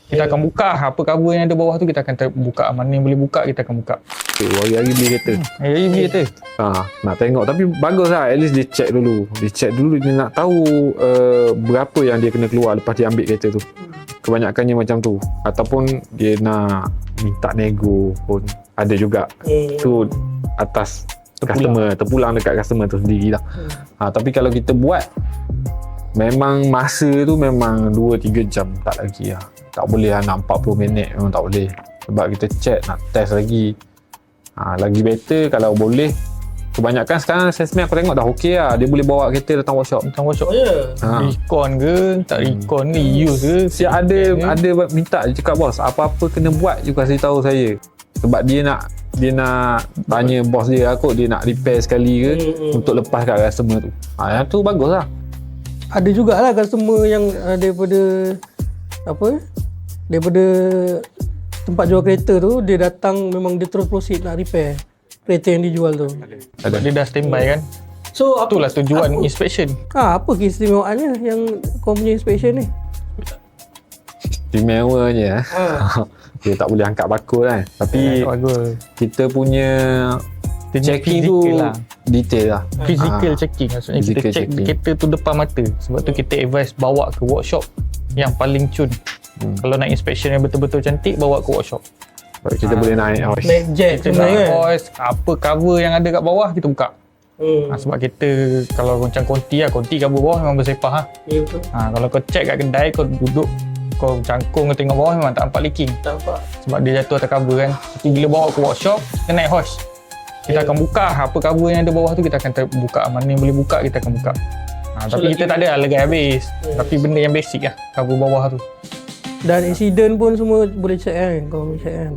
Kita akan buka apa cover yang ada bawah tu, kita akan buka. Mana yang boleh buka, kita akan buka. Hari-hari beli kereta. Hari beli kereta. Nak tengok. Tapi bagus lah. At least dia check dulu. Dia nak tahu berapa yang dia kena keluar lepas dia ambil kereta tu. Kebanyakannya macam tu. Ataupun dia nak minta nego pun ada juga. Tu atas terpulang dekat customer tu sendiri lah. Tapi kalau kita buat, memang masa tu memang 2-3 jam tak lagi lah. Tak boleh lah nak 40 minit, memang tak boleh. Sebab kita check, nak test lagi. Lagi better kalau boleh. Kebanyakan sekarang assessment aku tengok dah okey lah. Dia boleh bawa kereta datang workshop. Recon ke, tak recon ke, use ke. Siap ada minta je cakap, bos, apa-apa kena buat je kasih tahu saya. Sebab dia nak tanya bos dia kot, dia nak repair sekali ke untuk lepas kat customer tu. Yang tu bagus lah. Ada jugalah customer yang daripada tempat jual kereta tu, dia datang memang dia terus proceed nak repair kereta yang dijual tu. Sebab dia dah standby kan. So itulah tujuan inspection. Apa keistimewaannya yang kau punya inspection ni? Istimewanya dia tak boleh angkat bakul kan. Tapi kita punya checking tu lah. Detail lah. Physical checking maksudnya. Kita check kereta tu depan mata. Sebab tu kita advise bawa ke workshop yang paling cun. Kalau nak inspection yang betul-betul cantik, bawa ke workshop. Kita boleh naik hoist. Naik jet Kita naik hoist, apa cover yang ada kat bawah kita buka. Sebab kita kalau macam konti cover bawah memang bersepah lah. Ya, betul. Kalau kau check kat kedai, kau duduk, kau cangkung, kau tengok bawah memang tak nampak leaking. Tak nampak. Sebab dia jatuh atas cover kan. Tapi bila bawa ke workshop, kita naik hoist. Kita akan buka apa cover yang ada bawah tu, kita akan buka. Mana yang boleh buka, kita akan buka. Tapi kita tak ada legai habis. Tapi benda yang basic lah, cover bawah tu. Dan insiden pun semua boleh check kan, kau boleh check kan.